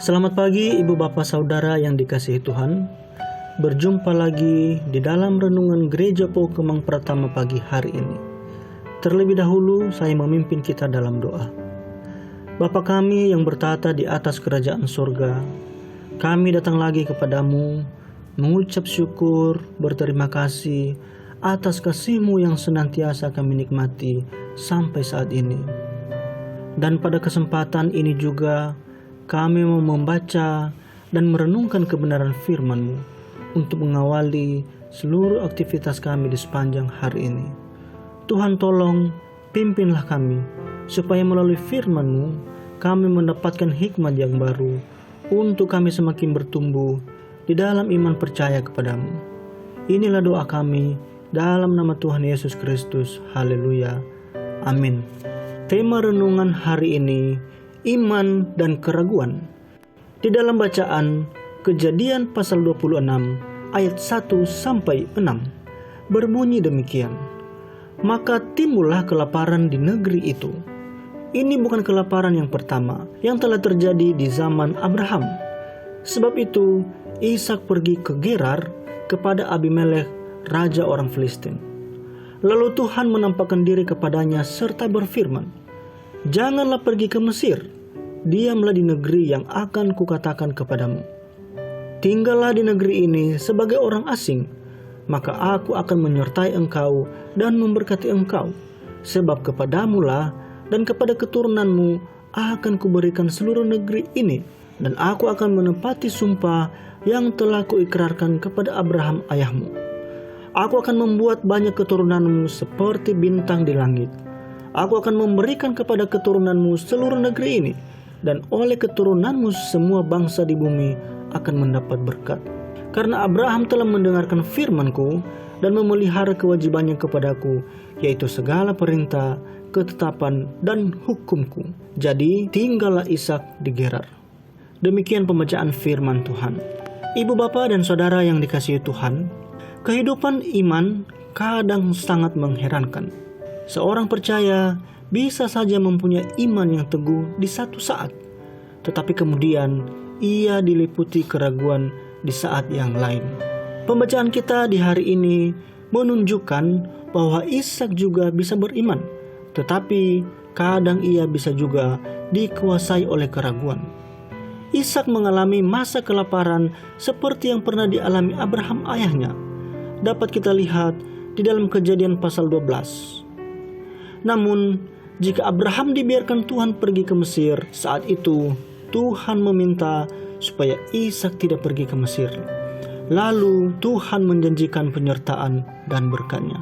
Selamat pagi Ibu Bapak Saudara yang dikasihi Tuhan. Berjumpa lagi di dalam renungan Gereja Po Kemang Pratama pagi hari ini. Terlebih dahulu saya memimpin kita dalam doa. Bapa kami yang bertata di atas kerajaan surga, kami datang lagi kepadamu, mengucap syukur, berterima kasih atas kasih-Mu yang senantiasa kami nikmati sampai saat ini. Dan pada kesempatan ini juga kami mau membaca dan merenungkan kebenaran firman-Mu untuk mengawali seluruh aktivitas kami di sepanjang hari ini. Tuhan tolong pimpinlah kami, supaya melalui firman-Mu kami mendapatkan hikmat yang baru untuk kami semakin bertumbuh di dalam iman percaya kepadamu. Inilah doa kami dalam nama Tuhan Yesus Kristus. Haleluya. Amin. Tema renungan hari ini, iman dan keraguan. Di dalam bacaan Kejadian pasal 26 ayat 1 sampai 6 berbunyi demikian. Maka timbullah kelaparan di negeri itu. Ini bukan kelaparan yang pertama yang telah terjadi di zaman Abraham. Sebab itu Ishak pergi ke Gerar kepada Abimelekh, raja orang Filistin. Lalu Tuhan menampakkan diri kepadanya serta berfirman, "Janganlah pergi ke Mesir, diamlah di negeri yang akan kukatakan kepadamu. Tinggallah di negeri ini sebagai orang asing, maka aku akan menyertai engkau dan memberkati engkau, sebab kepadamulah dan kepada keturunanmu akan kuberikan seluruh negeri ini, dan aku akan menepati sumpah yang telah kuikrarkan kepada Abraham ayahmu. Aku akan membuat banyak keturunanmu seperti bintang di langit. Aku akan memberikan kepada keturunanmu seluruh negeri ini, dan oleh keturunanmu semua bangsa di bumi akan mendapat berkat. Karena Abraham telah mendengarkan firman-Ku dan memelihara kewajibannya kepadaku, yaitu segala perintah, ketetapan, dan hukum-Ku. Jadi tinggallah Ishak di Gerar." Demikian pembacaan firman Tuhan. Ibu bapa dan saudara yang dikasihi Tuhan, kehidupan iman kadang sangat mengherankan. Seorang percaya bisa saja mempunyai iman yang teguh di satu saat, tetapi kemudian ia diliputi keraguan di saat yang lain. Pembacaan kita di hari ini menunjukkan bahwa Ishak juga bisa beriman, tetapi kadang ia bisa juga dikuasai oleh keraguan. Ishak mengalami masa kelaparan seperti yang pernah dialami Abraham ayahnya. Dapat kita lihat di dalam Kejadian pasal 12. Namun, jika Abraham dibiarkan Tuhan pergi ke Mesir, saat itu Tuhan meminta supaya Ishak tidak pergi ke Mesir. Lalu Tuhan menjanjikan penyertaan dan berkat-Nya.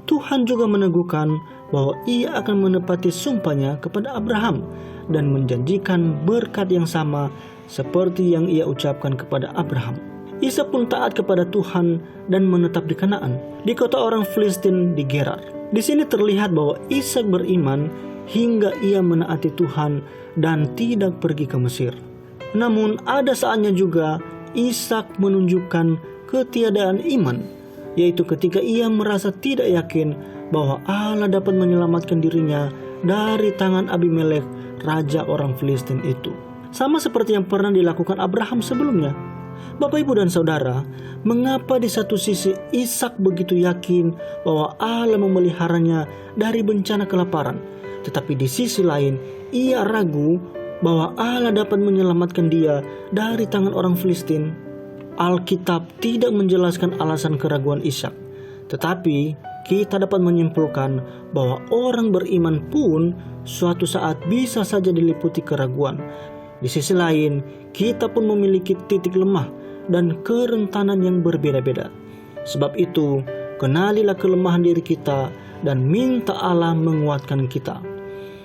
Tuhan juga meneguhkan bahwa ia akan menepati sumpahnya kepada Abraham dan menjanjikan berkat yang sama seperti yang ia ucapkan kepada Abraham. Ishak pun taat kepada Tuhan dan menetap di Kanaan, di kota orang Filistin di Gerar. Di sini terlihat bahwa Ishak beriman hingga ia menaati Tuhan dan tidak pergi ke Mesir. Namun ada saatnya juga Ishak menunjukkan ketiadaan iman, yaitu ketika ia merasa tidak yakin bahwa Allah dapat menyelamatkan dirinya dari tangan Abimelekh, raja orang Filistin itu. Sama seperti yang pernah dilakukan Abraham sebelumnya. Bapak, Ibu, dan Saudara, mengapa di satu sisi Ishak begitu yakin bahwa Allah memeliharanya dari bencana kelaparan, tetapi di sisi lain ia ragu bahwa Allah dapat menyelamatkan dia dari tangan orang Filistin? Alkitab tidak menjelaskan alasan keraguan Ishak, tetapi kita dapat menyimpulkan bahwa orang beriman pun suatu saat bisa saja diliputi keraguan. Di sisi lain, kita pun memiliki titik lemah dan kerentanan yang berbeda-beda. Sebab itu, kenalilah kelemahan diri kita dan minta Allah menguatkan kita.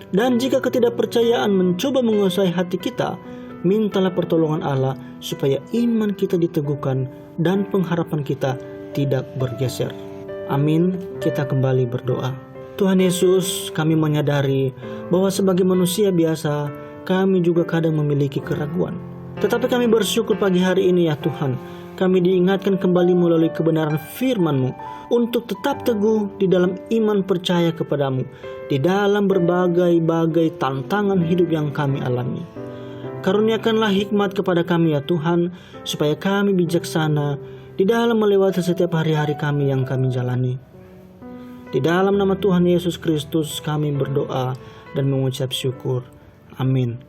Dan jika ketidakpercayaan mencoba menguasai hati kita, mintalah pertolongan Allah supaya iman kita diteguhkan dan pengharapan kita tidak bergeser. Amin. Kita kembali berdoa. Tuhan Yesus, kami menyadari bahwa sebagai manusia biasa, kami juga kadang memiliki keraguan. Tetapi kami bersyukur pagi hari ini ya Tuhan, kami diingatkan kembali melalui kebenaran firman-Mu untuk tetap teguh di dalam iman percaya kepadamu di dalam berbagai-bagai tantangan hidup yang kami alami. Karuniakanlah hikmat kepada kami ya Tuhan, supaya kami bijaksana di dalam melewati setiap hari-hari kami yang kami jalani. Di dalam nama Tuhan Yesus Kristus kami berdoa dan mengucap syukur. Amin.